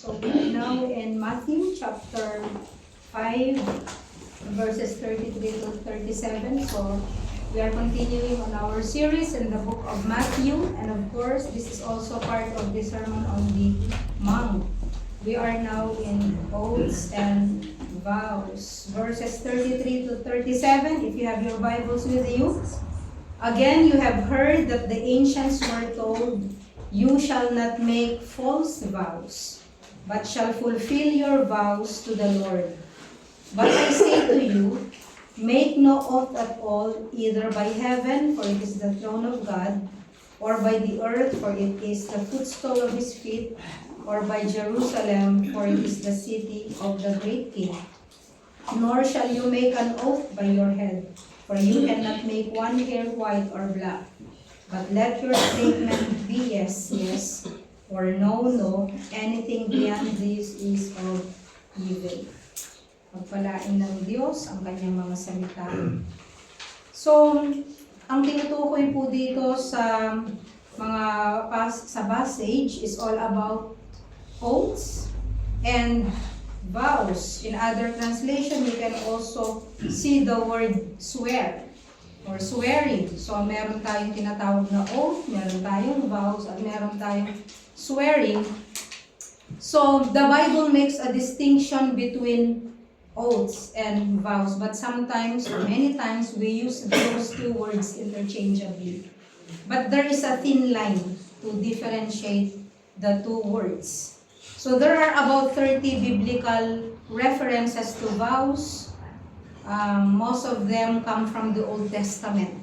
So we are now in Matthew chapter 5, verses 33 to 37. So we are continuing on our series in the book of Matthew. And of course, this is also part of the Sermon on the Mount. We are now in oaths and vows. Verses 33 to 37, if you have your Bibles with you. Again, you have heard that the ancients were told, "You shall not make false vows, but shall fulfill your vows to the Lord. But I say to you, make no oath at all, either by heaven, for it is the throne of God, or by the earth, for it is the footstool of his feet, or by Jerusalem, for it is the city of the great king. Nor shall you make an oath by your head, for you cannot make one hair white or black. But let your statement be yes, yes, or no, no. Anything beyond this is of evil." Pagpalain ng Diyos ang kanyang mga salita. So, ang tinutukoy po dito sa sa passage is all about oaths and vows. In other translation, you can also see the word swear or swearing. So, meron tayong tinatawag na oath, meron tayong vows, at meron tayong swearing. So, the Bible makes a distinction between oaths and vows, but sometimes, or many times, we use those two words interchangeably. But there is a thin line to differentiate the two words. So, there are about 30 biblical references to vows. Most of them come from the Old Testament.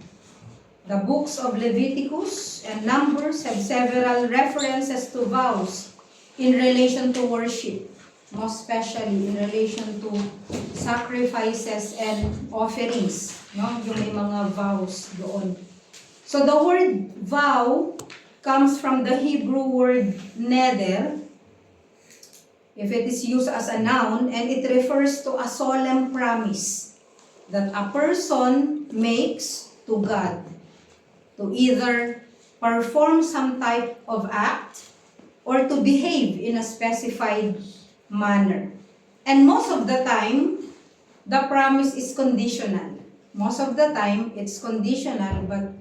The books of Leviticus and Numbers have several references to vows in relation to worship, most especially in relation to sacrifices and offerings. No? Yung may mga vows doon. So the word vow comes from the Hebrew word neder, if it is used as a noun, and it refers to a solemn promise that a person makes to God to either perform some type of act or to behave in a specified manner. And most of the time, the promise is conditional. Most of the time, it's conditional, but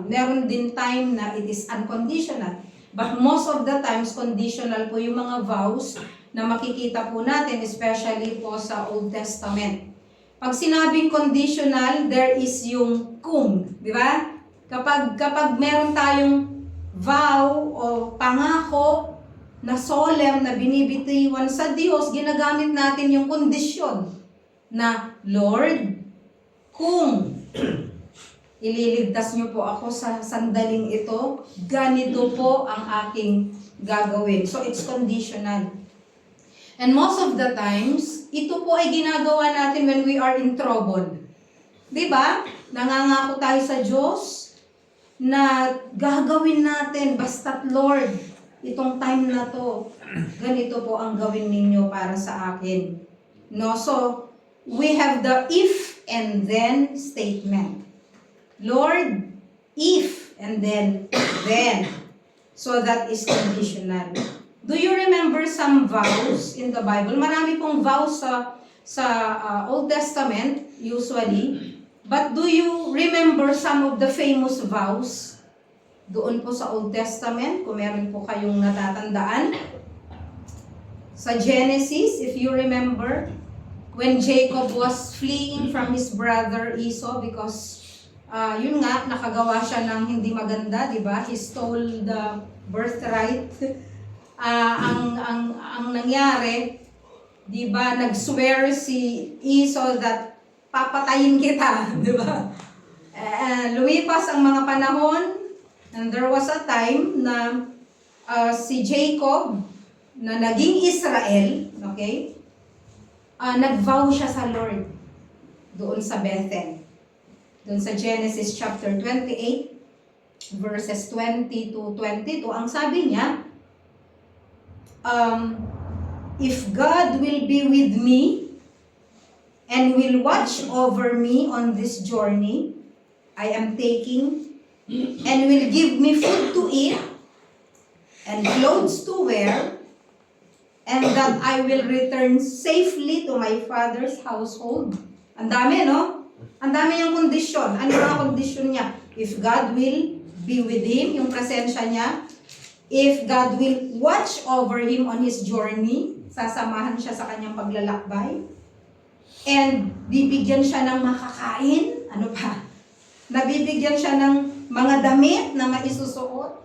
meron din time na it is unconditional. But most of the times, conditional po yung mga vows na makikita po natin, especially po sa Old Testament. Pag sinabing conditional, there is yung kung, di ba? Kapag meron tayong vow o pangako na solemn na binibitiwan sa Diyos, ginagamit natin yung kondisyon na, "Lord, kung ililigtas niyo po ako sa sandaling ito, ganito po ang aking gagawin." So it's conditional. And most of the times, ito po ay ginagawa natin when we are in trouble. Diba? Nangangako tayo sa Diyos na gagawin natin, basta't Lord, itong time na to, ganito po ang gawin ninyo para sa akin. No? So, we have the if and then statement. Lord, if, and then. So, that is conditional. Do you remember some vows in the Bible? Marami pong vows sa Old Testament, usually. But do you remember some of the famous vows doon po sa Old Testament? Kung meron po kayong natatandaan. Sa Genesis, if you remember, when Jacob was fleeing from his brother Esau because yun nga, nakagawa siya ng hindi maganda, di ba? He stole the birthright. Ang nangyari, di ba, nag-swear si Esau that papatayin kita, di ba? Lumipas ang mga panahon, and there was a time na si Jacob, na naging Israel, okay, nag-vow siya sa Lord doon sa Bethel. Doon sa Genesis chapter 28, verses 20 to 22, ang sabi niya, "If God will be with me and will watch over me on this journey I am taking, and will give me food to eat and clothes to wear, and that I will return safely to my father's household. Ang dami, no? Ang dami yung kondisyon. Ano yung mga kondisyon niya? If God will be with him, yung presensya niya. If God will watch over him on his journey, sasamahan siya sa kanyang paglalakbay. And bibigyan siya ng makakain. Ano pa? Nabibigyan siya ng mga damit na maisusuot.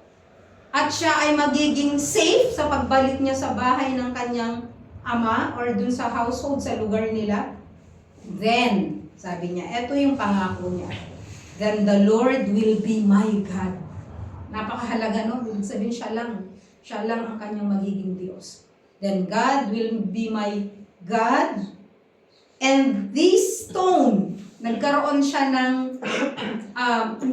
At siya ay magiging safe sa pagbalik niya sa bahay ng kanyang ama or dun sa household, sa lugar nila. Then, sabi niya, eto yung pangako niya. Then the Lord will be my God. Napakahalaga, no? Ibig sabihin, siya lang ang kanyang magiging Diyos. Then God will be my God. And this stone, nagkaroon siya ng,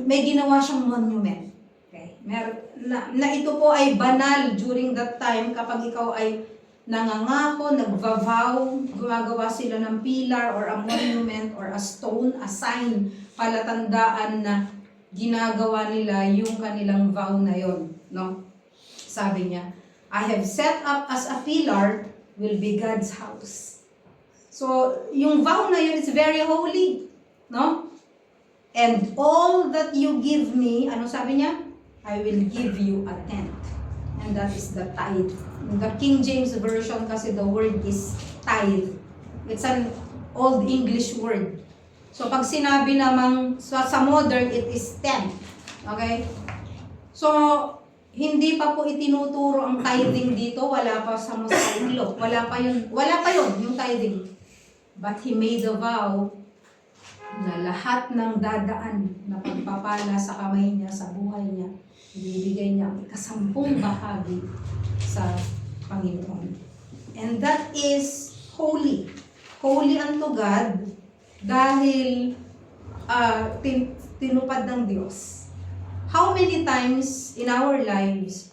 may ginawa siyang monument. Okay? Na ito po ay banal during that time kapag ikaw ay nangangako, nagvavow, gumagawa sila ng pillar or a monument or a stone, a sign, palatandaan na ginagawa nila yung kanilang vow na yon, no? Sabi niya, I have set up as a pillar will be God's house. So, yung vow na yun is very holy, no? And all that you give me, ano sabi niya? I will give you a tent. And that is the tithe. In the King James Version kasi the word is tithe. It's an Old English word. So pag sinabi namang sa modern, it is tenth. Okay? So, hindi pa po itinuturo ang tithing dito. Wala pa sa Mosaic Law. Wala pa yun, yung tithing. But he made a vow na lahat ng dadaan na pagpapala sa kamay niya, sa buhay niya, ibibigay niya ang 10 bahagi sa Panginoon. And that is holy. Holy unto God dahil tinupad ng Diyos. How many times in our lives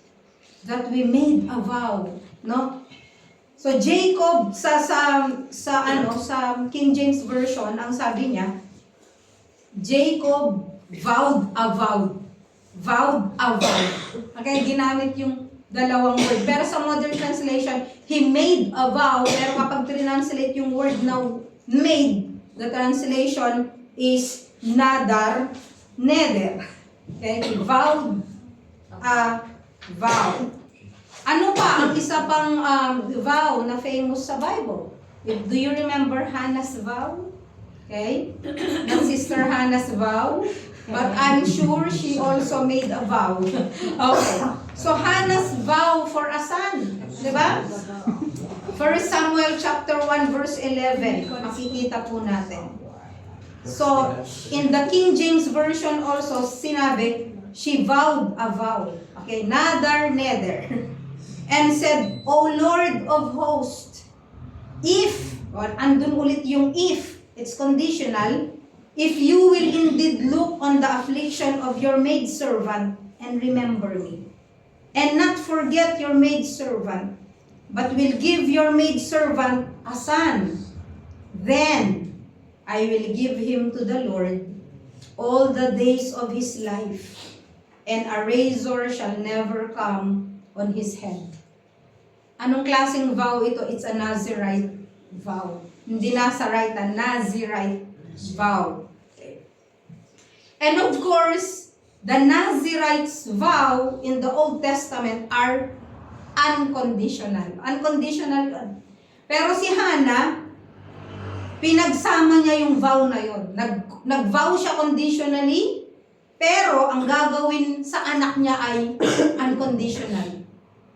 that we made a vow, no? So Jacob sa King James Version, ang sabi niya, Jacob vowed a vow. Vowed a vow. Okay, ginamit yung dalawang word. Pero sa modern translation, he made a vow. Pero kapag translate yung word na made, the translation is nadar, nether. Okay, he vowed a vow. Ano pa ang isa pang vow na famous sa Bible? Do you remember Hannah's vow? Okay? Ng Sister Hannah's vow. But I'm sure she also made a vow. Okay. So Hannah's vow for a son. Diba? 1 Samuel chapter 1 verse 11. Makikita po natin. So, in the King James Version also, sinabi, she vowed a vow. Okay, nadar, nether. And said, O Lord of hosts, if, or andun ulit yung if, it's conditional, if you will indeed look on the affliction of your maidservant and remember me, and not forget your maidservant, but will give your maidservant a son, then I will give him to the Lord all the days of his life, and a razor shall never come on his head. Anong klaseng vow ito? It's a Nazirite vow. Hindi Nazarite, a Nazirite vow. Okay. And of course, the Nazirites' vow in the Old Testament are unconditional. Unconditional. Pero si Hannah, pinagsama niya yung vow na yon. Nag-vow siya conditionally, pero ang gagawin sa anak niya ay unconditional.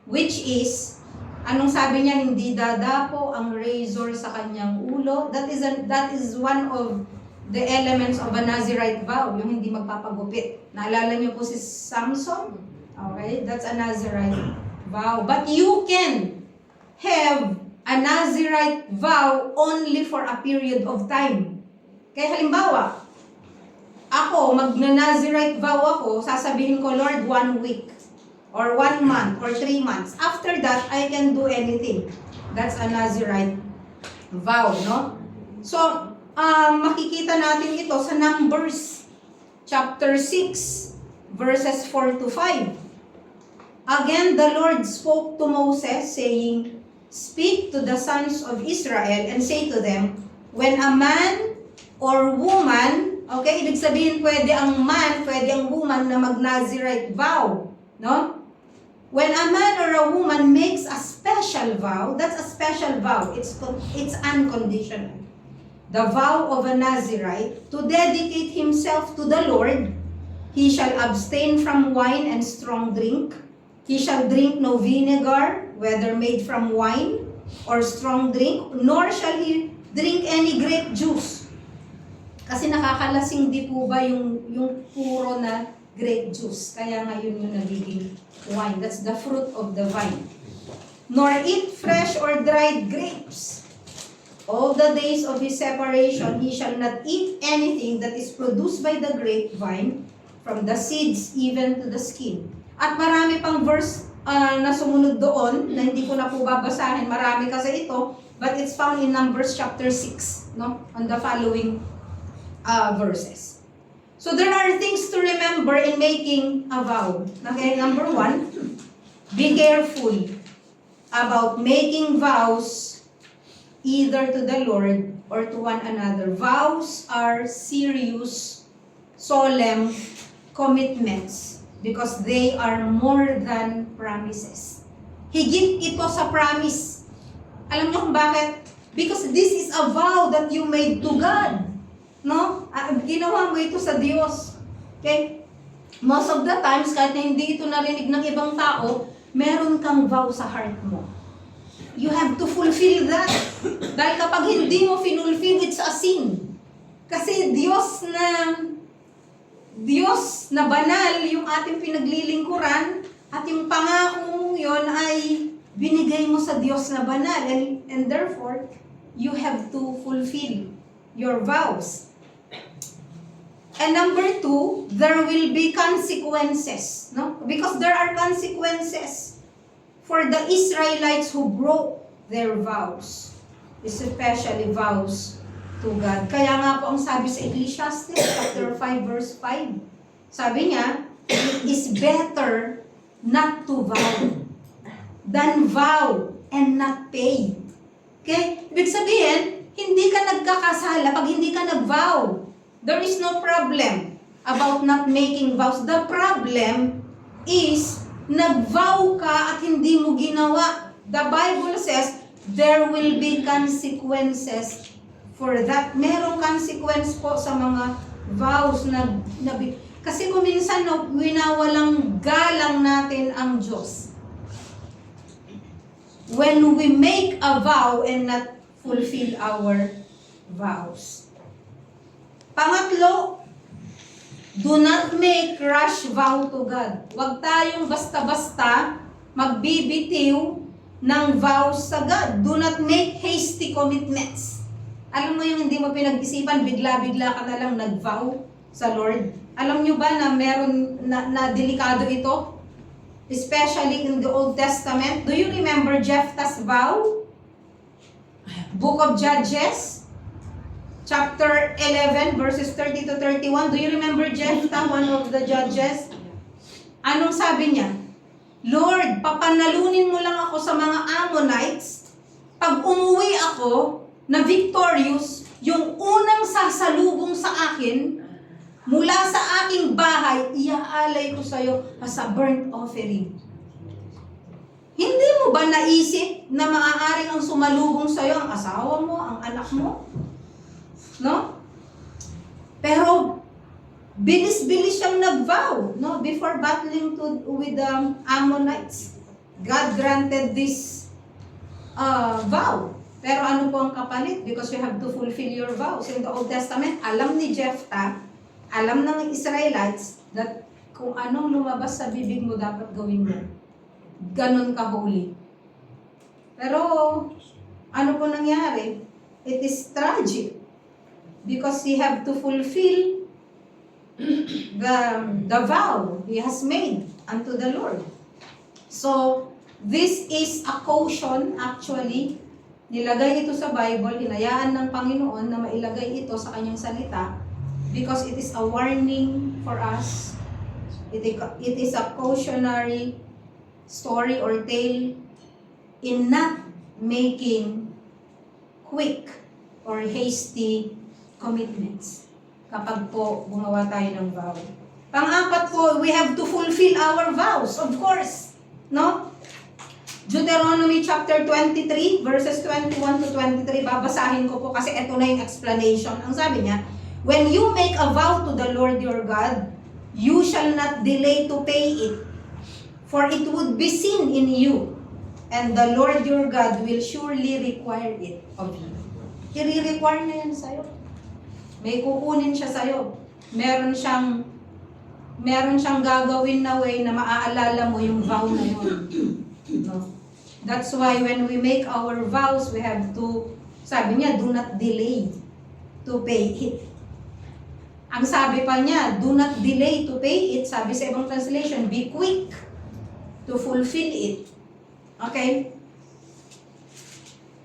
Which is, anong sabi niya, hindi dadapo ang razor sa kanyang ulo. That is one of the elements of a Nazirite vow, yung hindi magpapagupit. Naalala niyo po si Samson? Okay, that's a Nazirite vow. But you can have a Nazirite vow only for a period of time. Kaya halimbawa, ako, magna-Nazirite vow ako, sasabihin ko, Lord, 1 week, or 1 month, or 3 months. After that, I can do anything. That's a Nazirite vow, no? So, makikita natin ito sa Numbers, chapter 6, verses 4 to 5. Again, the Lord spoke to Moses, saying, speak to the sons of Israel and say to them, when a man or woman, okay, ibig sabihin pwede ang man, pwede ang woman na mag-Nazirite vow, no? When a man or a woman makes a special vow, that's a special vow. It's unconditional. The vow of a Nazirite to dedicate himself to the Lord, he shall abstain from wine and strong drink. He shall drink no vinegar, whether made from wine or strong drink, nor shall he drink any grape juice. Kasi nakakalasing di po ba yung puro na grape juice. Kaya ngayon yung nagiging wine. That's the fruit of the vine. Nor eat fresh or dried grapes. All the days of his separation, he shall not eat anything that is produced by the grapevine, from the seeds even to the skin. At marami pang verse na sumunod doon, na hindi ko na po babasahin. Marami kasi ito, but it's found in Numbers chapter 6, no? On the following verses. So there are things to remember in making a vow. Okay, number 1, be careful about making vows either to the Lord or to one another. Vows are serious, solemn commitments because they are more than promises. Higit ito sa promise. Alam niyo kung bakit? Because this is a vow that you made to God. No? Ginawa mo ito sa Diyos. Okay? Most of the times, kahit na hindi ito narinig ng ibang tao, meron kang vow sa heart mo. You have to fulfill that. Dahil kapag hindi mo finulfill, it's a sin. Kasi Diyos na banal yung ating pinaglilingkuran at yung pangako mong yun ay binigay mo sa Diyos na banal. And therefore, you have to fulfill your vows. And number 2, there will be consequences. No? Because there are consequences for the Israelites who broke their vows, especially vows to God. Kaya nga po ang sabi sa Ecclesiastes chapter 5 verse 5, sabi niya, it is better not to vow than vow and not pay. Okay? Ibig sabihin, hindi ka nagkakasala pag hindi ka nag-vow. There is no problem about not making vows. The problem is nag-vow ka at hindi mo ginawa. The Bible says, there will be consequences for that. Merong consequence po sa mga vows na kasi kung minsan winawalang galang natin ang Diyos. When we make a vow and not fulfill our vows. Pangatlo, do not make rash vow to God. Huwag tayong basta-basta magbibitiw ng vows sa God. Do not make hasty commitments. Alam mo yung hindi mo pinag-isipan, bigla-bigla ka na lang nag-vow sa Lord. Alam nyo ba na meron na delikado ito? Especially in the Old Testament. Do you remember Jephthah's vow? Book of Judges, chapter 11, verses 30 to 31. Do you remember Jephthah, one of the judges? Anong sabi niya? Lord, papanalunin mo lang ako sa mga Ammonites. Pag umuwi ako na victorious, yung unang sasalubong sa akin, mula sa aking bahay, iaalay ko sa iyo as a burnt offering. Hindi mo ba naisip na maaaring ang sumalubong sa iyo ang asawa mo, ang anak mo? No? Pero bilis-bilis siyang nag-vow, no? Before battling with the Ammonites. God granted this vow. Pero ano po ang kapalit? Because you have to fulfill your vows. In the Old Testament, alam ni Jephthah, alam ng Israelites that kung anong lumabas sa bibig mo dapat gawin mo. Ganon ka holy. Pero ano po nangyari? It is tragic because he have to fulfill the vow he has made unto the Lord. So this is a caution actually. Nilagay ito sa Bible, hinayaan ng Panginoon na mailagay ito sa kanyang salita because it is a warning for us. It is a cautionary story or tale in not making quick or hasty commitments kapag po gumawa tayo ng vow. Pang-apat po, we have to fulfill our vows, of course. No? Deuteronomy chapter 23, verses 21 to 23, babasahin ko po kasi ito na yung explanation. Ang sabi niya, when you make a vow to the Lord your God, you shall not delay to pay it, for it would be sin in you, and the Lord your God will surely require it of you. I-require na yan sa'yo. May kukunin siya sa'yo. Meron siyang gagawin na way na maaalala mo yung vow na yun. No? That's why when we make our vows, we have to, sabi niya, do not delay to pay it. Ang sabi pa niya, do not delay to pay it. Sabi sa ibang translation, be quick to fulfill it. Okay?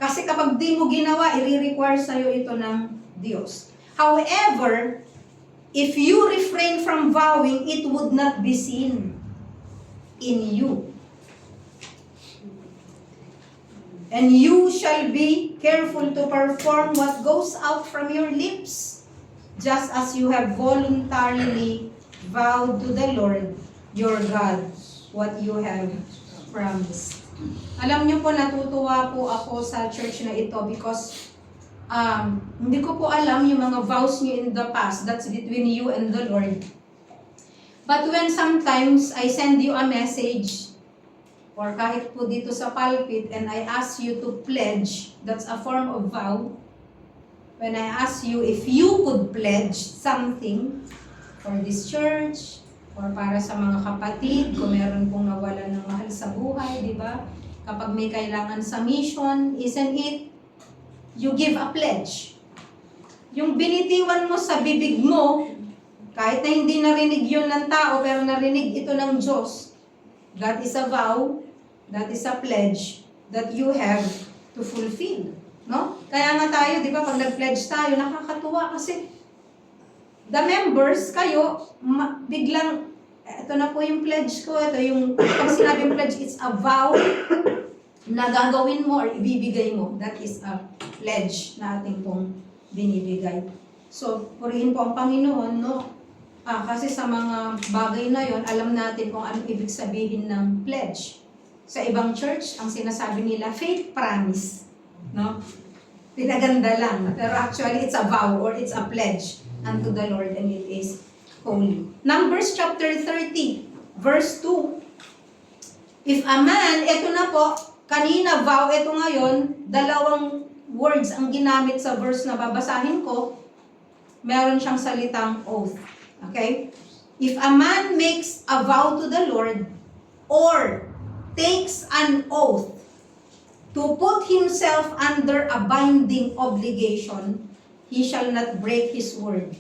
Kasi kapag di mo ginawa, i-require sa'yo ito ng Diyos. However, if you refrain from vowing, it would not be seen in you. And you shall be careful to perform what goes out from your lips, just as you have voluntarily vowed to the Lord your God what you have promised. Alam niyo po, natutuwa po ako sa church na ito because hindi ko po alam yung mga vows niyo in the past. That's between you and the Lord. But when sometimes I send you a message or kahit po dito sa pulpit and I ask you to pledge, that's a form of vow. When I ask you if you could pledge something for this church, or para sa mga kapatid, kung meron pong nawalan ng mahal sa buhay, di ba? Kapag may kailangan sa mission, isn't it? You give a pledge. Yung binitiwan mo sa bibig mo, kahit na hindi narinig yun ng tao, pero narinig ito ng Diyos, that is a vow, that is a pledge that you have to fulfill. No? Kaya nga tayo, di ba, pag nag-pledge tayo, nakakatuwa kasi the members, kayo, biglang, ito na po yung pledge ko, ito yung, pag sinabing pledge, it's a vow na gagawin mo or ibibigay mo. That is a pledge na ating pong binibigay. So, purihin po ang Panginoon, no? Kasi sa mga bagay na yon, alam natin kung ano ibig sabihin ng pledge. Sa ibang church, ang sinasabi nila, faith promise. No? Pinaganda lang. Pero actually, it's a vow or it's a pledge unto the Lord, and it is holy. Numbers chapter 30, verse 2. If a man, eto na po, kanina vow, eto ngayon, dalawang words ang ginamit sa verse na babasahin ko, meron siyang salitang oath. Okay? If a man makes a vow to the Lord, or takes an oath to put himself under a binding obligation, he shall not break his word.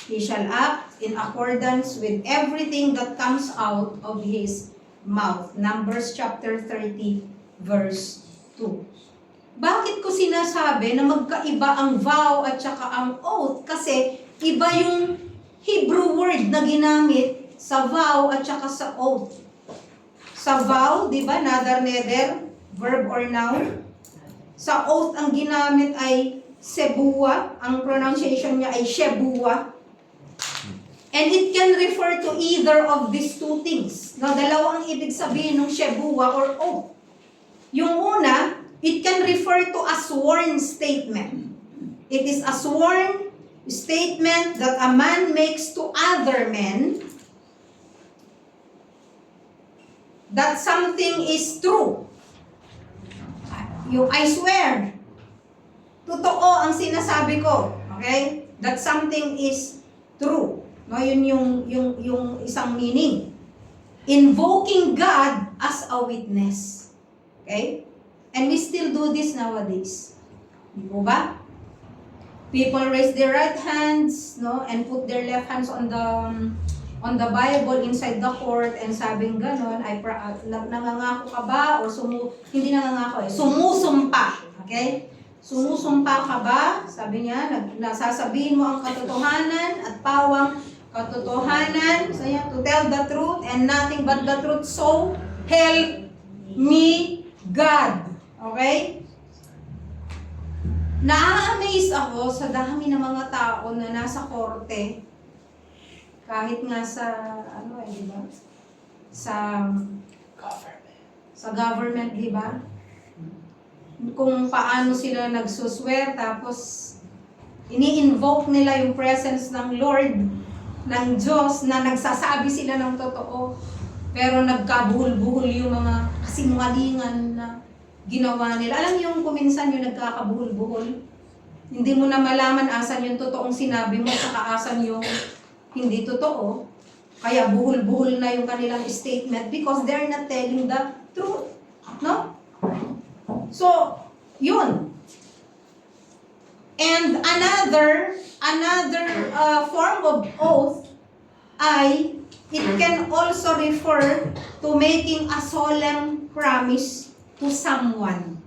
He shall act in accordance with everything that comes out of his mouth. Numbers chapter 30, verse 2. Bakit ko sinasabi na magkaiba ang vow at saka ang oath? Kasi iba yung Hebrew word na ginamit sa vow at saka sa oath. Sa vow, di ba, nather, nether, verb or noun. Sa oath, ang ginamit ay sebuwa. Ang pronunciation niya ay shebuwa. And it can refer to either of these two things. No, dalawa ang ibig sabihin ng shebuwa or oath. Yung una, it can refer to a sworn statement. It is a sworn statement that a man makes to other men that something is true. Yung I swear, totoo ang sinasabi ko. Okay? That something is true. No, yun yung isang meaning. Invoking God as a witness. Okay? And we still do this nowadays. Di po ba? People raise their right hands, no, and put their left hands on the Bible inside the court and sabing ganon, nangangako ka ba? Or hindi nangangako sumusumpa. Okay? Sumusumpa ka ba? Sabi niya, nasasabihin mo ang katotohanan at pawang katotohanan, to tell the truth and nothing but the truth, so help me God. Okay? Na-amaze ako sa dami ng mga tao na nasa korte. Kahit nga sa, di ba? Sa government, di ba? Kung paano sila nagsuswear, tapos ini-invoke nila yung presence ng Lord, ng Diyos, na nagsasabi sila ng totoo. Pero nagkabuhol-buhol yung mga kasinungalingan na ginawa nila. Alam niyo yung kuminsan yung nagkakabuhol-buhol? Hindi mo na malaman asan yung totoong sinabi mo, saka asan yung hindi totoo. Kaya buhol-buhol na yung kanilang statement because they're not telling the truth. No? So, yun. And another form of oath ay it can also refer to making a solemn promise to someone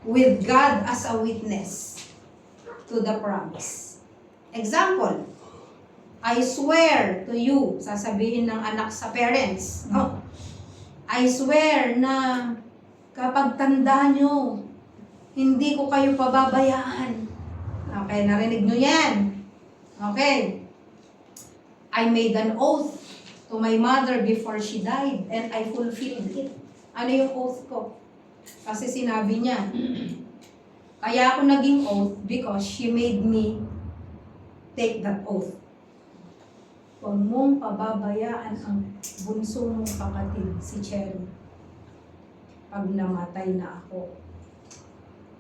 with God as a witness to the promise. Example, I swear to you, sasabihin ng anak sa parents, no? I swear na kapag tanda nyo, hindi ko kayo pababayaan. Okay, narinig nyo yan. Okay. I made an oath to my mother before she died and I fulfilled it. Ano yung oath ko? Kasi sinabi niya, kaya ako naging oath because she made me take that oath. Huwag mong pababayaan ang bunso mong kapatid, si Cherry, pag namatay na ako.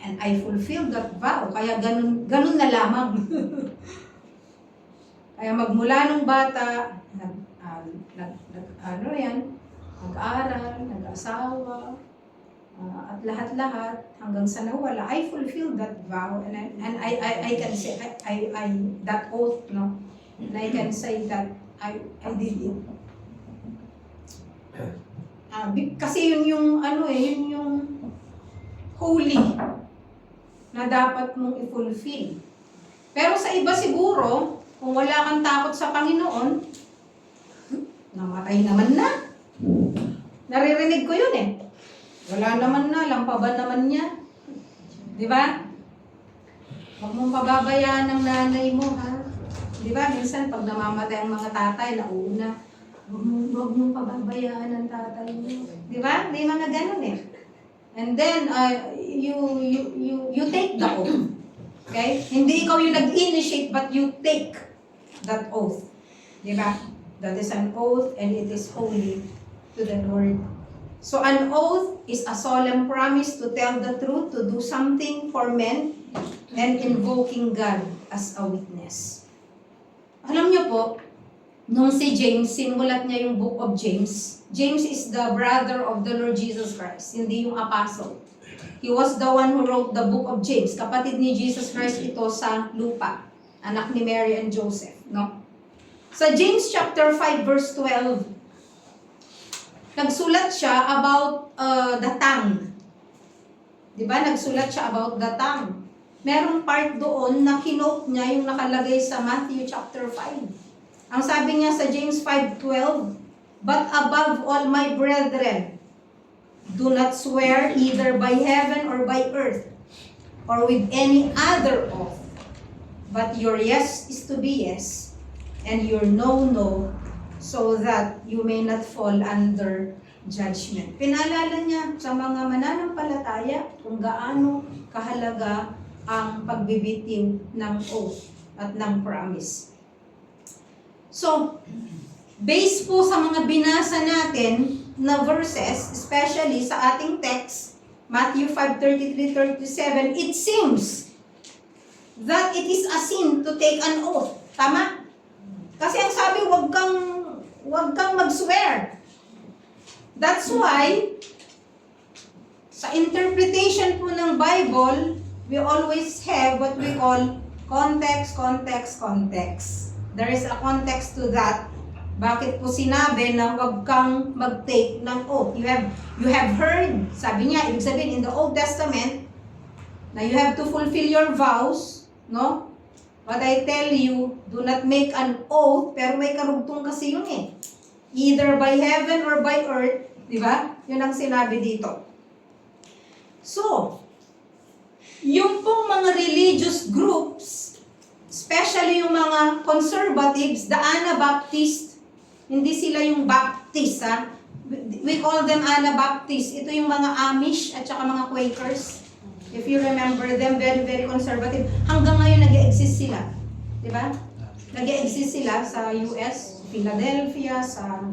And I fulfilled that vow. Kaya ganun na lamang. Kaya magmula nung bata, nag-aral, nag-asawa, at lahat-lahat hanggang sa nawala, I fulfilled that vow and I can say I that oath, no, and I can say that I did it. Kasi yun yung yun yung holy na dapat mong i-fulfill. Pero sa iba siguro, kung wala kang takot sa Panginoon, namatay naman na. Naririnig ko yun eh. Wala naman na, lampaban naman niya. Di ba? Huwag mong pababayaan ng nanay mo, ha? Di ba? Minsan, pag namamatay ang mga tatay, nauna, huwag mong pababayaan ng tatay mo. Di ba? May mga ganun eh. And then, you take the oath. Okay? Hindi ikaw yung nag-initiate, but you take that oath. Di ba? That is an oath and it is holy to the Lord. So an oath is a solemn promise to tell the truth, to do something for men, and invoking God as a witness. Alam niyo po, nung si James, sinulat niya yung book of James. James is the brother of the Lord Jesus Christ, hindi yung apostle. He was the one who wrote the book of James. Kapatid ni Jesus Christ ito sa lupa. Anak ni Mary and Joseph, no? Sa James chapter 5 verse 12, nagsulat siya about the tongue. Diba? Nagsulat siya about the tongue. Merong part doon na kinote niya yung nakalagay sa Matthew chapter 5. Ang sabi niya sa James 5:12, but above all, my brethren, do not swear either by heaven or by earth, or with any other oath. But your yes is to be yes, and your no, no, so that you may not fall under judgment. Pinaalala niya sa mga mananampalataya kung gaano kahalaga ang pagbibitiw ng oath at ng promise. So, based po sa mga binasa natin na verses, especially sa ating text, Matthew 5:33-37, it seems that it is a sin to take an oath. Tama? Kasi ang sabi, wag kang mag-swear. That's why, sa interpretation po ng Bible, we always have what we call context. There is a context to that. Bakit po sinabi na wag kang mag-take ng oath? You have heard, sabi niya, ibig sabihin in the Old Testament, na you have to fulfill your vows, no? But I tell you, do not make an oath, pero may karugtong kasi yun eh. Either by heaven or by earth, di ba? Yun ang sinabi dito. So, yung pong mga religious groups, especially yung mga conservatives, the Anabaptist, hindi sila yung Baptist, ha? We call them Anabaptist. Ito yung mga Amish at saka mga Quakers. If you remember them, very, very conservative. Hanggang ngayon nag-exist sila. Di ba? Nag-exist sila sa US, Philadelphia, sa...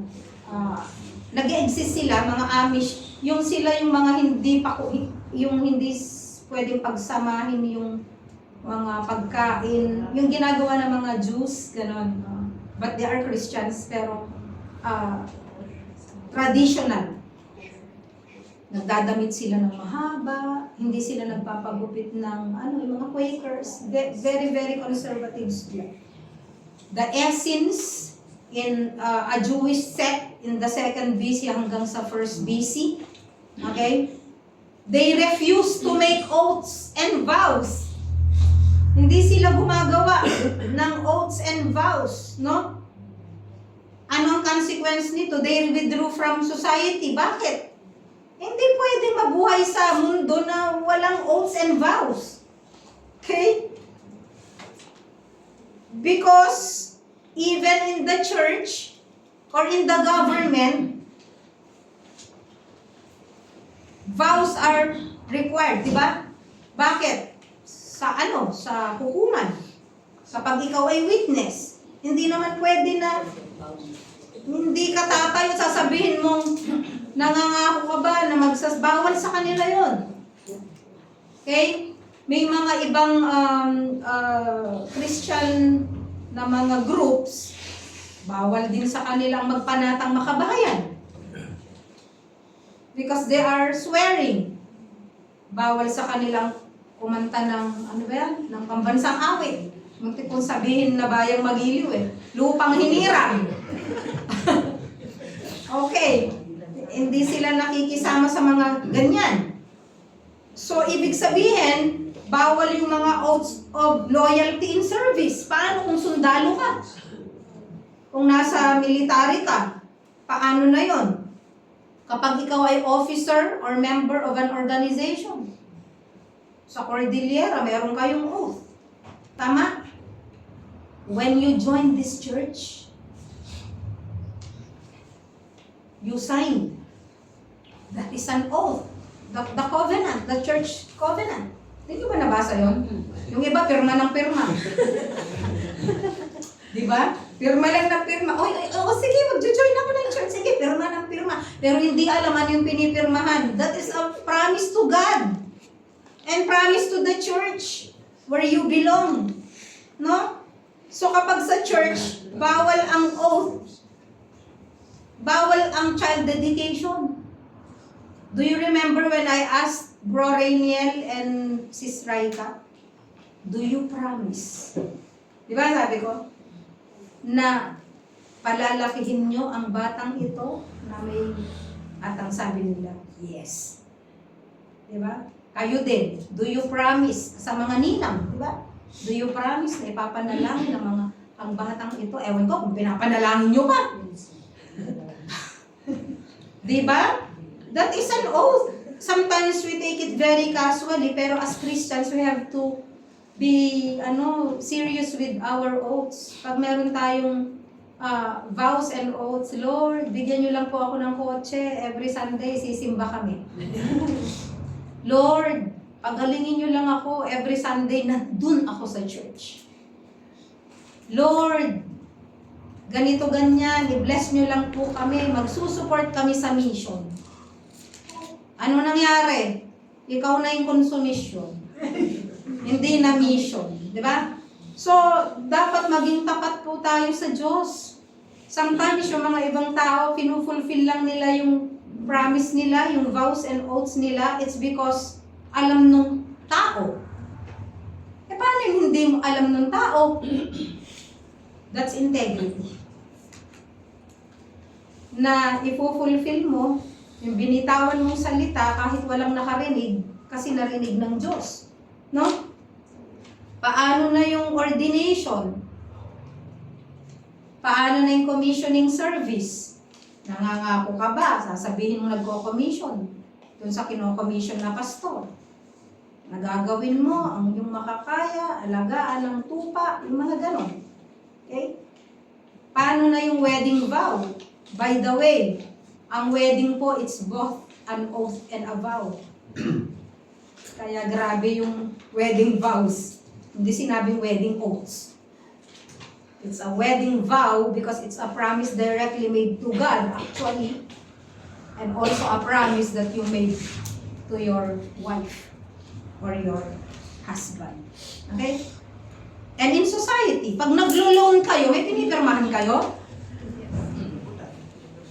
nag-exist sila, mga Amish. Yung sila yung mga yung hindi pwedeng pagsamahin yung mga pagkain, yung ginagawa ng mga Jews, gano'n. But they are Christians, pero traditional. Nagdadamit sila ng mahaba, hindi sila nagpapagupit ng, yung mga Quakers, very, very conservative sila. The Essenes, in a Jewish sect in the 2nd BC hanggang sa 1st BC, okay? They refuse to make oaths and vows. Hindi sila gumagawa ng oaths and vows, no? Anong consequence nito? They withdrew from society. Bakit? Hindi pwedeng mabuhay sa mundo na walang oaths and vows. Okay? Because even in the church or in the government, vows are required, di ba? Bakit? Sa hukuman. Kapag ikaw ay witness, hindi naman pwede na hindi ka tatayo, sasabihin mong nangangako ka ba na bawal sa kanila yon. Okay? May mga ibang Christian na mga groups, bawal din sa kanilang magpanatang makabayan. Because they are swearing. Bawal sa kanilang kumanta ng, ng pambansang awit. Munti kong sabihin na bayang magiliw lupang hinirang. Okay. Hindi sila nakikisama sa mga ganyan. So, ibig sabihin, bawal yung mga oaths of loyalty in service. Paano kung sundalo ka? Kung nasa military ka, paano na yon? Kapag ikaw ay officer or member of an organization, sa Cordillera, meron kayong oath. Tama? When you join this church, you sign. That is an oath. The covenant, the church covenant. Hindi ba nabasa yon? Yung iba, pirma ng pirma. Di ba? Pirma lang ng pirma. Sige, mag-join ako ng church. Sige, pirma ng pirma. Pero hindi alam ano yung pinipirmahan. That is a promise to God. And promise to the church where you belong. No? So kapag sa church, bawal ang oath. Bawal ang child dedication. Do you remember when I asked Bro Rainiel and Sis Raika, do you promise? Di ba sabi ko? Na palalakihin nyo ang batang ito na may, at ang sabi nila, yes. Di ba? Kayo din, do you promise sa mga ninang, di ba? Do you promise na ipapanalangin ng mga ang batang ito? Ewan ko kung pinapanalangin nyo pa. Di ba? That is an oath. Sometimes we take it very casually, pero as Christians, we have to be serious with our oaths. Pag meron tayong vows and oaths, Lord, bigyan nyo lang po ako ng kotse. Every Sunday, sisimba kami. Lord, pagalingin nyo lang ako. Every Sunday, nandun ako sa church. Lord, ganito ganyan, i-bless nyo lang po kami. Magsusupport kami sa mission. Ano nangyari? Ikaw na yung konsumisyon. Hindi na mission. Di ba? So, dapat maging tapat po tayo sa Diyos. Sometimes yung mga ibang tao, pinufulfill lang nila yung promise nila, yung vows and oaths nila, it's because alam nung tao. Paano yung hindi mo alam nung tao? That's integrity. Na ifufulfill mo, yung binitawan mong salita kahit walang nakarinig, kasi narinig ng Diyos. No? Paano na yung ordination? Paano na yung commissioning service? Nangangako ka ba? Sasabihin mo nagko-commission dun sa kino-commission na pastor. Nagagawin mo ang iyong makakaya, alagaan ng tupa, yung mga ganon. Okay? Paano na yung wedding vow? By the way, ang wedding po, it's both an oath and a vow. Kaya grabe yung wedding vows. Hindi sinabing wedding oaths. It's a wedding vow because it's a promise directly made to God, actually. And also a promise that you made to your wife or your husband. Okay? And in society, pag naglo-loan kayo, may pinipirmahan kayo?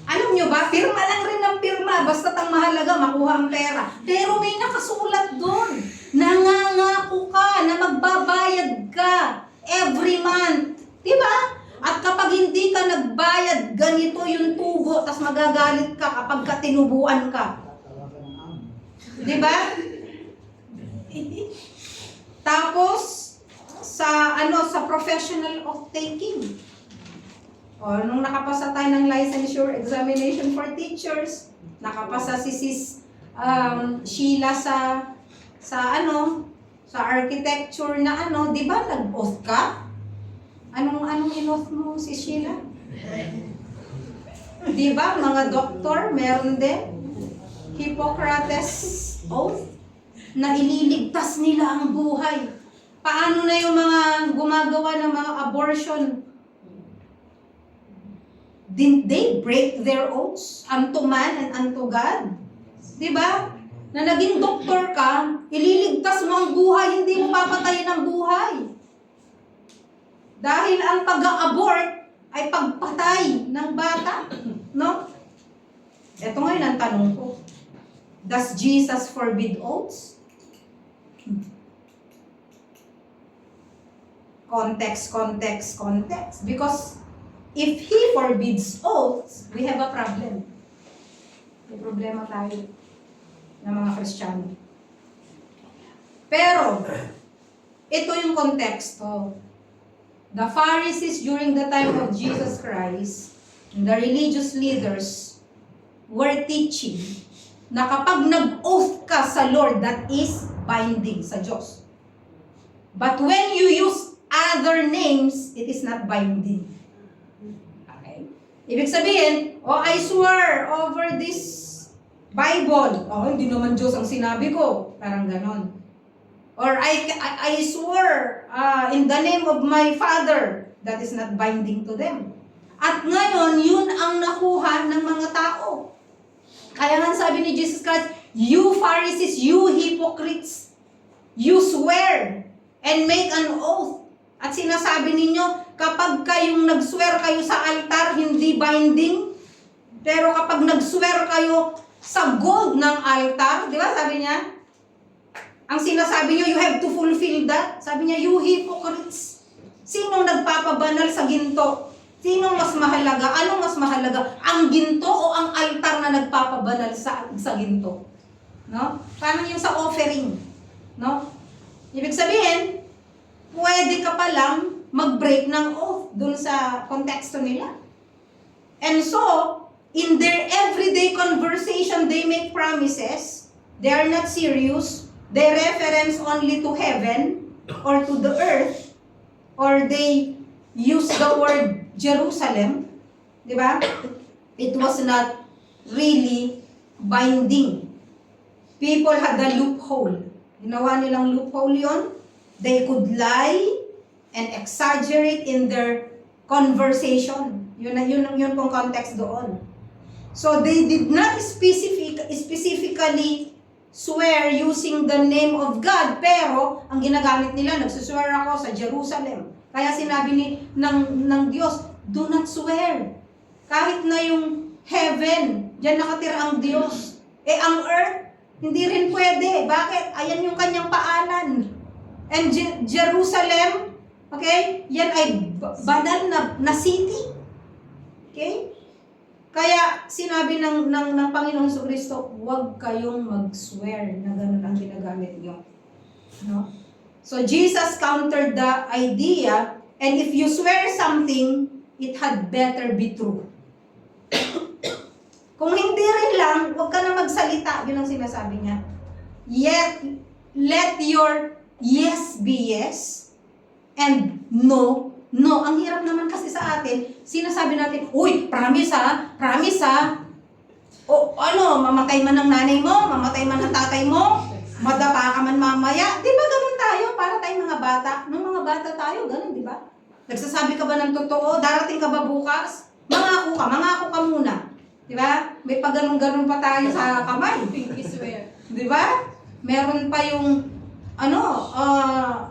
Alam nyo ba, pirma lang rin ang pirma, basta ang mahalaga, makuha ang pera. Pero may nakasulat doon. Nangangako ka na magbabayad ka every month. Diba? At kapag hindi ka nagbayad, ganito yung tubo, tas magagalit ka kapag ka tinubuan ka. Diba? Tapos, sa professional oath-taking. O, nung nakapasa tayo ng licensure examination for teachers, nakapasa si Sis Sheila sa architecture na di ba nag-oath ka? Anong in-oath mo, Sis Sheila? Di ba, mga doktor, meron din Hippocrates oath na ililigtas nila ang buhay. Paano na yung mga gumagawa ng mga abortion? Didn't they break their oaths unto man and unto God? Diba? Na naging doktor ka, ililigtas mo ang buhay, hindi mo papatayin ang buhay. Dahil ang pag-abort ay pagpatay ng bata. No? Ito ngayon ang tanong ko. Does Jesus forbid oaths? Context. Because if He forbids oaths, we have a problem. May problema tayo ng mga Kristiyano. Pero, ito yung konteksto. The Pharisees during the time of Jesus Christ, the religious leaders, were teaching na kapag nag-oath ka sa Lord, that is binding sa Diyos. But when you use other names, it is not binding. Okay? Ibig sabihin, I swear over this Bible. Hindi naman Diyos ang sinabi ko. Parang ganon. Or I swear in the name of my Father. That is not binding to them. At ngayon, yun ang nakuha ng mga tao. Kaya nga sabi ni Jesus Christ, you Pharisees, you hypocrites, you swear and make an oath. At sinasabi ninyo, kapag kayong nag-swear kayo sa altar, hindi binding. Pero kapag nag-swear kayo sa gold ng altar, di ba sabi niya? Ang sinasabi niyo, you have to fulfill that. Sabi niya, you hypocrites. Sinong nagpapabanal sa ginto? Sinong mas mahalaga? Anong mas mahalaga? Ang ginto o ang altar na nagpapabanal sa ginto? No? Parang yung sa offering. No? Ibig sabihin, pwede ka palang mag-break ng oath dun sa konteksto nila. And so, in their everyday conversation, they make promises. They are not serious. They reference only to heaven or to the earth. Or they use the word Jerusalem. Diba? It was not really binding. People had a loophole. Ginawa nilang loophole yon. They could lie and exaggerate in their conversation. Yun pong context doon. So they did not specifically swear using the name of God, pero ang ginagamit nila, nagsuswear ako sa Jerusalem. Kaya sinabi ng Diyos, do not swear. Kahit na yung heaven, diyan nakatira ang Diyos. Ang earth, hindi rin pwede. Bakit? Ayan yung kanyang paanan. And Jerusalem, okay, yan ay banal na city. Okay? Kaya sinabi ng Panginoong Jesucristo, huwag kayong mag-swear na ganun ang ginagamit niyo. No? So Jesus countered the idea, and if you swear something, it had better be true. Kung hindi rin lang, huwag ka na magsalita. Yun ang sinasabi niya. Yet, let your yes be yes and no, no. Ang hirap naman kasi sa atin, sinasabi natin, uy, promise ha, promise ha. O ano, mamatay man ng nanay mo, mamatay man ng tatay mo, madapa ka man mamaya. Di ba ganun tayo para tayong mga bata? Nung mga bata tayo, ganun, di ba? Nagsasabi ka ba ng totoo? Darating ka ba bukas? Mangako ka muna. Di ba? May pag ganun pa tayo sa kamay. Pinky swear. Di ba? Meron pa yung ano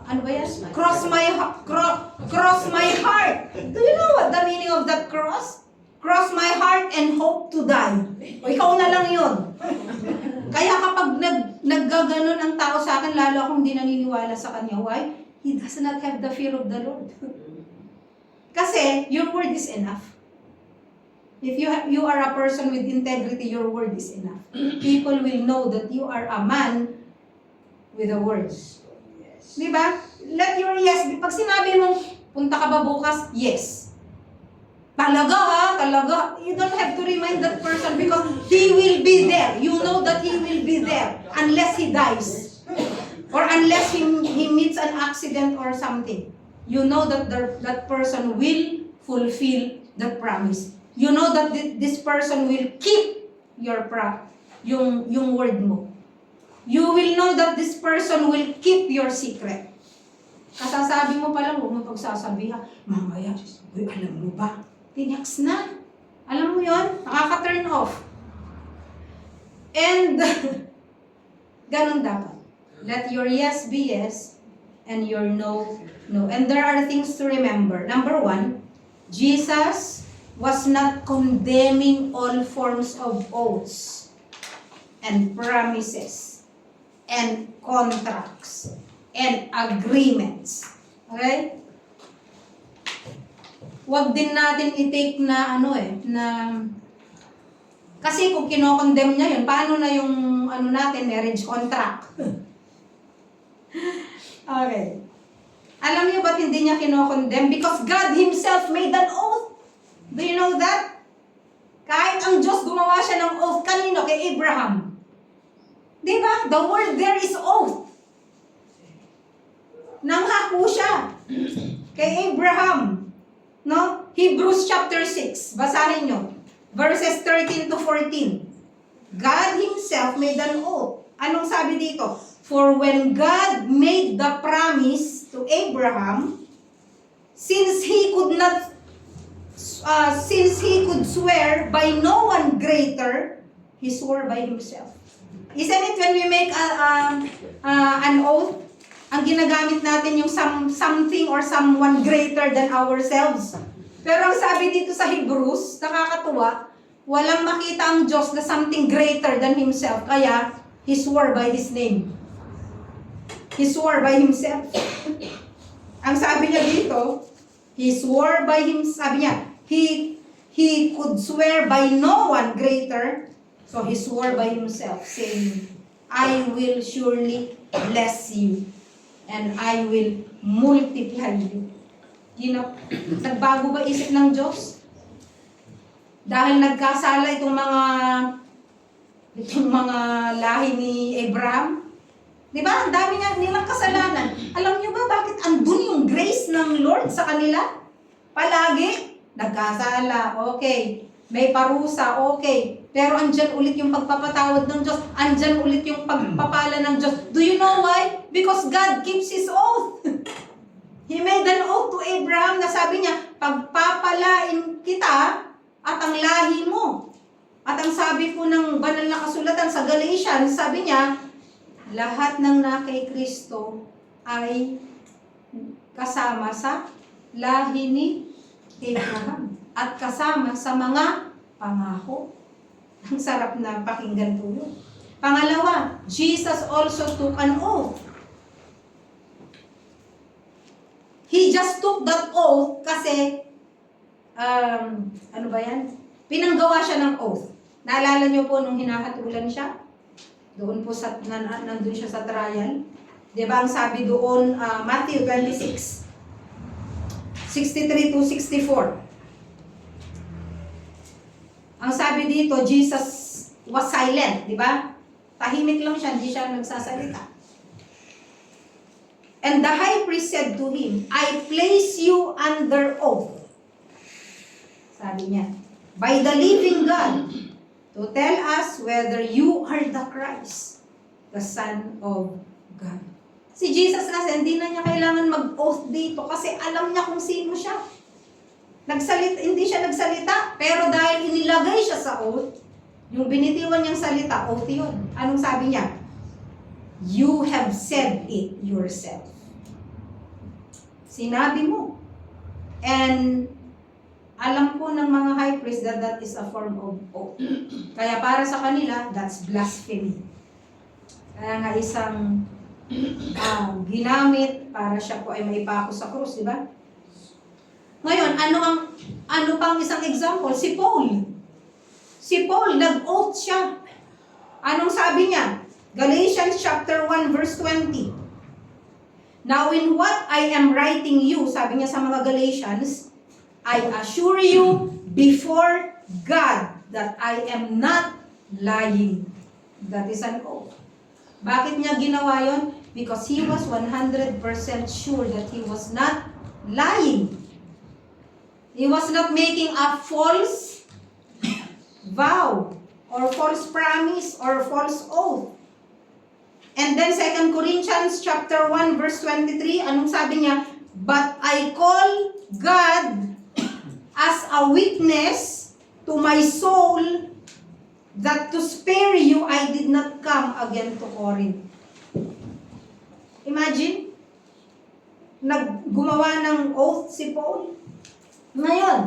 ba yan? Cross my heart. Do you know what the meaning of that cross? Cross my heart and hope to die. O ikaw na lang yun. Kaya kapag naggaganon ang tao sa akin, lalo akong di naniniwala sa kanya. Why? He does not have the fear of the Lord. Kasi your word is enough. If you are a person with integrity, your word is enough. People will know that you are a man with a word. Di ba? Let your yes be. Pag sinabi mong, punta ka ba bukas? Yes. Talaga ha? Talaga? You don't have to remind that person because he will be there. You know that he will be there unless he dies. Or unless he meets an accident or something. You know that that person will fulfill that promise. You know that this person will keep your yung word mo. You will know that this person will keep your secret. Kasasabi mo pa lang, huwag mo pagsasabihan, mamaya, uy, alam mo ba? Tinaks na. Alam mo yon? Nakaka-turn off. And, ganun dapat. Let your yes be yes, and your no, no. And there are things to remember. Number one, Jesus was not condemning all forms of oaths and promises and contracts and agreements. Okay? Huwag din natin i-take na kasi kung kinokondemn niya yun, paano na yung marriage contract? Okay. Alam niyo ba't hindi niya kinokondemn? Because God Himself made an oath. Do you know that? Kahit ang Diyos gumawa siya ng oath, kanino? Kay Abraham. Di ba? The word there is oath. Nanghako siya kay Abraham. No? Hebrews chapter 6. Basahin nyo. Verses 13 to 14. God Himself made an oath. Anong sabi dito? For when God made the promise to Abraham, since he could swear by no one greater, he swore by himself. Isn't it when we make an oath, ang ginagamit natin yung something or someone greater than ourselves? Pero ang sabi dito sa Hebrews, nakakatuwa, walang makita ang Diyos na something greater than Himself, kaya He swore by His name. He swore by Himself. Ang sabi niya dito, He swore by Himself, sabi niya, He could swear by no one greater, so He swore by Himself, saying, I will surely bless you, and I will multiply you. You know, nagbago ba isip ng Diyos? Dahil nagkasala itong mga lahi ni Abraham. Di ba? Ang dami nga nilang kasalanan. Alam niyo ba bakit andun yung grace ng Lord sa kanila? Palagi, nagkasala, okay. May parusa, okay. Pero andyan ulit yung pagpapatawad ng Diyos. Andyan ulit yung pagpapala ng Diyos. Do you know why? Because God keeps His oath. He made an oath to Abraham na sabi niya, pagpapalain kita at ang lahi mo. At ang sabi po ng banal na kasulatan sa Galatians, sabi niya, lahat ng na kay Kristo ay kasama sa lahi ni Abraham at kasama sa mga pangako. Ang sarap na pakinggan po yun. Pangalawa, Jesus also took an oath. He just took that oath kasi, pinanggawa siya ng oath. Naalala niyo po nung hinahatulan siya? Doon po nandun siya sa trial. Diba ang sabi doon, Matthew 26, 63 to 64. Ang sabi dito, Jesus was silent, di ba? Tahimik lang siya, hindi siya nagsasalita. And the high priest said to him, I place you under oath. Sabi niya, by the living God, to tell us whether you are the Christ, the Son of God. Si Jesus kasi hindi na niya kailangan mag-oath dito kasi alam niya kung sino siya. Hindi siya nagsalita, pero dahil inilagay siya sa oath, yung binitiwan niyang salita, oath yun. Anong sabi niya? You have said it yourself. Sinabi mo. And alam ko ng mga high priest that that is a form of oath. Kaya para sa kanila, that's blasphemy. Kaya nga isang ginamit para siya po ay maipako sa krus, di ba? Ngayon, ano pang isang example? Si Paul. Si Paul, nag-oath siya. Anong sabi niya? Galatians chapter 1 verse 20. Now in what I am writing you, sabi niya sa mga Galatians, I assure you before God that I am not lying. That is an oath. Bakit niya ginawa yon? Because he was 100% sure that he was not lying. He was not making a false vow or false promise or false oath. And then 2 Corinthians chapter 1 verse 23, anong sabi niya? But I call God as a witness to my soul that to spare you I did not come again to Corinth. Imagine, gumawa ng oath si Paul. Ngayon,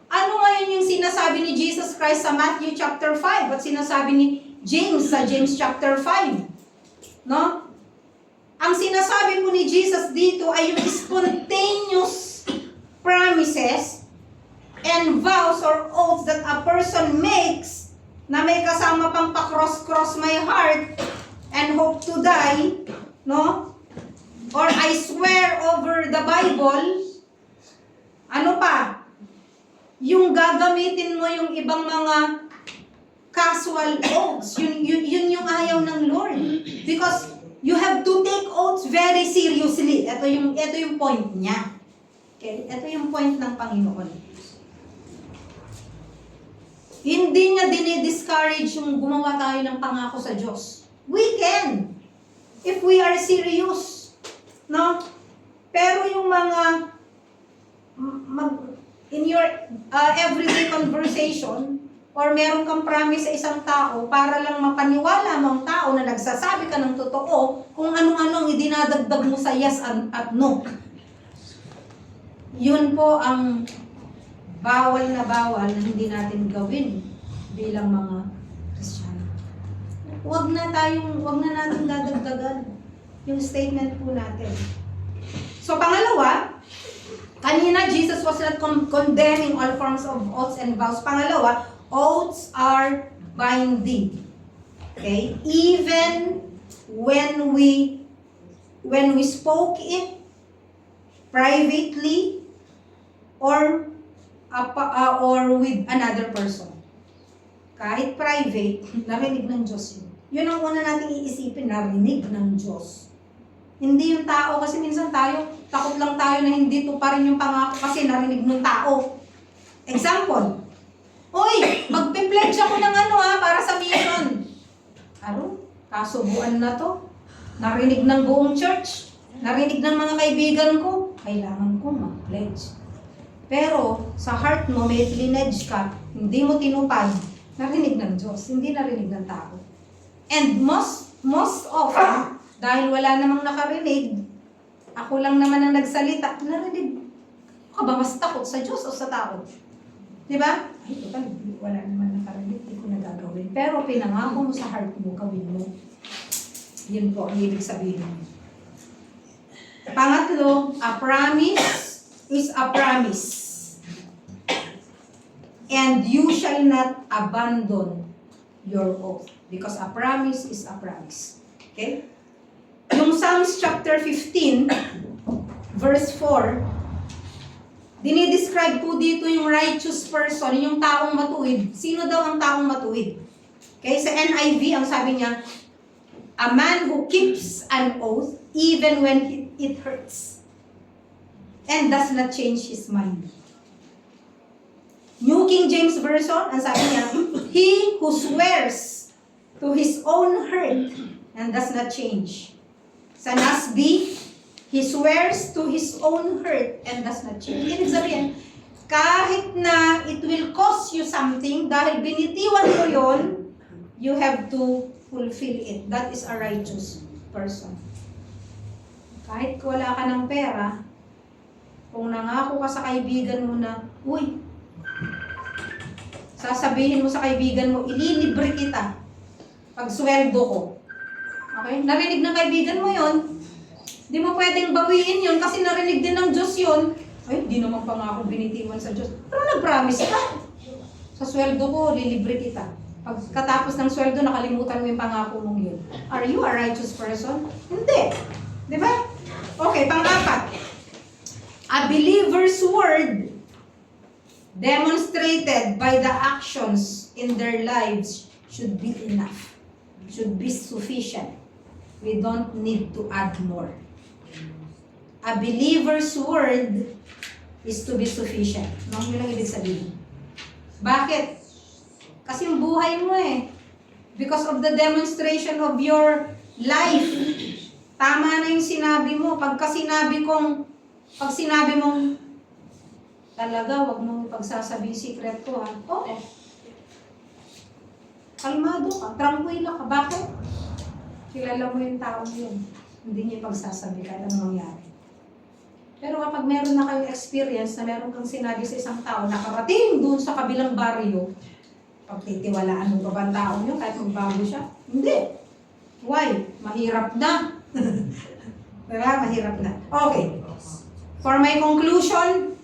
ano ngayon yung sinasabi ni Jesus Christ sa Matthew chapter 5 at sinasabi ni James sa James chapter 5? No? Ang sinasabi po ni Jesus dito ay yung spontaneous promises and vows or oaths that a person makes na may kasama pang pa-cross my heart and hope to die, no? Or I swear over the Bible. Ano pa? Yung gagamitin mo yung ibang mga casual oaths. Yun yung ayaw ng Lord. Because you have to take oaths very seriously. Ito yung point niya. Okay? Ito yung point ng Panginoon. Hindi niya dinidiscourage yung gumawa tayo ng pangako sa Diyos. We can. If we are serious. No? Pero yung mga in your everyday conversation or meron kang promise sa isang tao para lang mapaniwala mo ang tao na nagsasabi ka ng totoo kung anong-anong idinadagdag mo sa yes at no. Yun po ang bawal na hindi natin gawin bilang mga Kristiyano. Huwag na natin dadagdagan yung statement po natin. So pangalawa, kanina Jesus was not condemning all forms of oaths and vows. Pangalawa, oaths are binding. Okay? Even when we spoke it privately or with another person. Kahit private, narinig ng Diyos yun. Yun ang una nating iisipin, narinig ng Diyos. Hindi yung tao, kasi minsan takot lang tayo na hindi to pa rin yung pangako kasi narinig ng tao. Example, Uy, magpe-pledge ako ng para sa mission. Kasubuan na to. Narinig ng buong church. Narinig ng mga kaibigan ko. Kailangan ko mag-pledge. Pero sa heart mo, may pledge ka, hindi mo tinupad, narinig ng Diyos, hindi narinig ng tao. And most often, dahil wala namang nakarinig, ako lang naman ang nagsalita, narinig. Ako ba mas takot sa Diyos o sa tao? Diba? Ay, total, wala naman nakarinig, hindi ko nagagawin. Pero pinangako mo sa heart mo, gawin mo. Yun po ang ibig sabihin. Pangatlo, a promise is a promise. And you shall not abandon your oath. Because a promise is a promise. Okay? Yung Psalms chapter 15, verse 4, dinidescribe po dito yung righteous person, yung taong matuwid. Sino daw ang taong matuwid? Okay, sa NIV, ang sabi niya, a man who keeps an oath even when it hurts. And does not change his mind. New King James Version, ang sabi niya, he who swears to his own hurt and does not change. Sa NASB, he swears to his own hurt and does not change. Ibig sabihin, kahit na it will cost you something, dahil binitiwan mo yon, you have to fulfill it. That is a righteous person. Kahit wala ka ng pera, kung nangako ka sa kaibigan mo na, uy, sasabihin mo sa kaibigan mo, ililibre kita pag sweldo ko. Okay? Narinig ng kaibigan mo yon, di mo pwedeng bawiin yon kasi narinig din ng Diyos yon. Ay, di naman pangako binitiwan sa Diyos. Pero nag-promise ka. Sa sweldo ko, lilibre kita. Pagkatapos ng sweldo, nakalimutan mo yung pangako mong yun. Are you a righteous person? Hindi. Di ba? Okay, pang-apat. A believer's word demonstrated by the actions in their lives should be enough. Should be sufficient. We don't need to add more. A believer's word is to be sufficient. Ano yun ang ibig sabihin? Bakit? Kasi yung buhay mo because of the demonstration of your life. Tama na yung sinabi mo. Pag sinabi mong talaga, wag mong ipagsasabi secret ko, ha? Oo. Kalmado ka, tranquilo ka. Bakit? Kilala mo yung taong yun. Hindi niya ipagsasabi kahit anong mangyari. Pero kapag meron na kayong experience na meron kang sinabi sa isang tao, nakarating doon sa kabilang baryo, pagtitiwalaan mo ba ba ang taong yun kahit magbago siya? Hindi. Why? Mahirap na. Diba? Mahirap na. Okay. For my conclusion,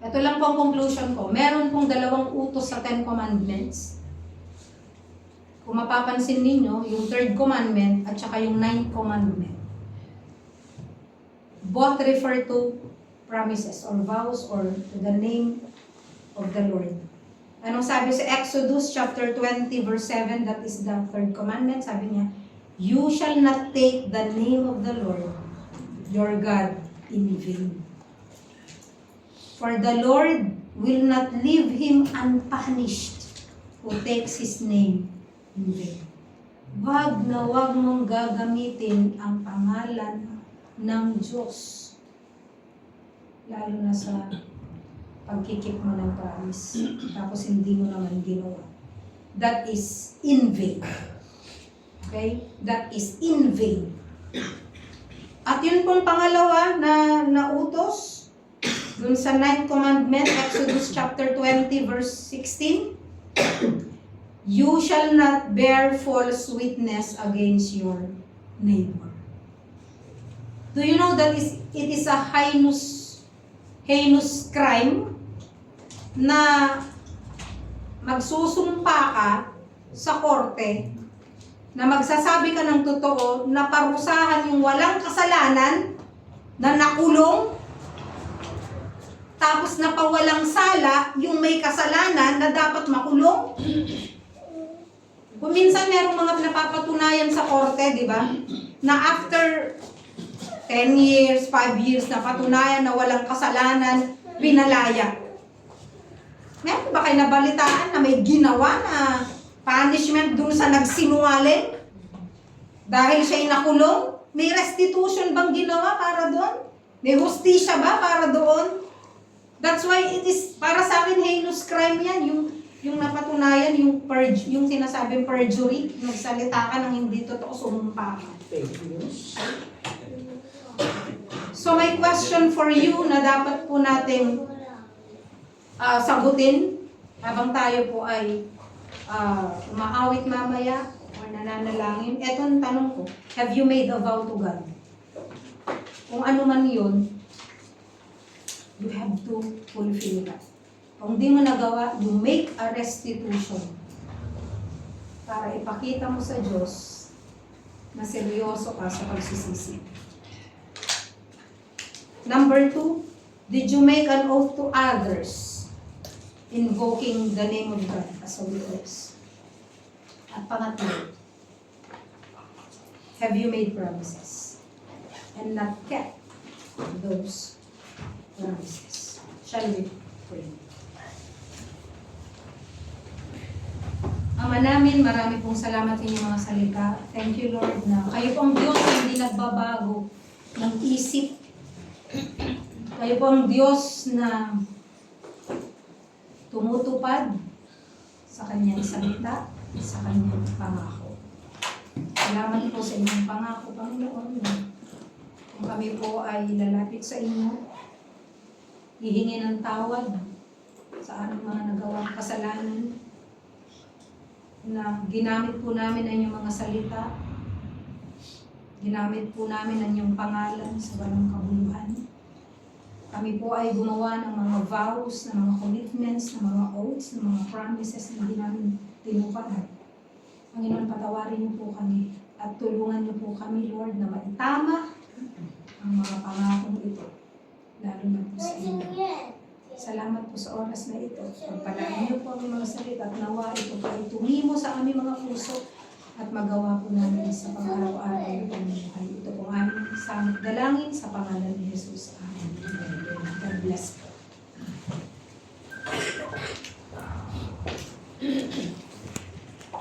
ito lang po ang conclusion ko. Meron pong 2 utos sa 10 Commandments. Kung mapapansin ninyo, yung 3rd Commandment at saka yung 9th Commandment. Both refer to promises or vows or to the name of the Lord. Anong sabi sa Exodus chapter 20 verse 7, that is the 3rd Commandment, sabi niya, you shall not take the name of the Lord, your God, in vain. For the Lord will not leave him unpunished who takes his name in vain. Wag na wag mong gagamitin ang pangalan ng Diyos, lalo na sa pagkikip mo ng promise, tapos hindi mo naman ginawa. That is in vain. Okay? That is in vain. At yun pong pangalawa na utos, dun sa 9th Commandment, Exodus chapter 20 verse 16, you shall not bear false witness against your neighbor. Do you know that it is a heinous crime na magsusumpa ka sa korte na magsasabi ka ng totoo na parusahan yung walang kasalanan na nakulong, tapos napawalang sala yung may kasalanan na dapat makulong? Kung minsan merong mga napapatunayan sa korte, di ba? Na after 10 years, 5 years, napatunayan na walang kasalanan, binalaya. Meron ba kayo nabalitaan na may ginawa na punishment dun sa nagsinungaling? Dahil siya'y nakulong? May restitution bang ginawa para doon? May hustisya ba para doon? That's why it is, para sa akin, heinous crime yan. Yung napatunayan, yung sinasabing perjury, nagsalita ka ng hindi totoo, sumumpa ka. So my question for you na dapat po nating sagutin habang tayo po ay umaawit mamaya or nananalangin. Etong tanong ko, have you made a vow to God? Kung ano man yun, you have to fulfill that. Kung di mo nagawa, you make a restitution para ipakita mo sa Diyos na seryoso ka sa pagsisisi. Number 2, did you make an oath to others invoking the name of God as a witness? At pangatlo, have you made promises? and not kept those promises. Shall we pray? Ama namin, marami pong salamat sa inyong mga salita. Thank you, Lord, na kayo pong Diyos na hindi nagbabago ng isip. Kayo pong Diyos na tumutupad sa kanyang salita, sa kanyang pangako. Salamat po sa inyong pangako, Panginoon. Kung kami po ay lalapit sa inyo, hihingi ng tawad sa aming mga nagawang kasalanan, na ginamit po namin ang inyong mga salita, ginamit po namin ang inyong pangalan sa walang kabuluhan. Kami po ay gumawa ng mga vows, ng mga commitments, ng mga oaths, ng mga promises na hindi namin tinupad. Panginoon, patawarin niyo po kami at tulungan niyo po kami, Lord, na maitama ang mga pangakong ito, lalo na po sa inyo. Salamat po sa oras na ito. Pagpalaan niyo po ang mga salita at nawa ito po ay tumimo sa aming mga puso at magawa po namin sa pang-araw-araw na pamumuhay. Ito po ang aming samit dalangin sa pangalan ni Jesus. Amen. God bless.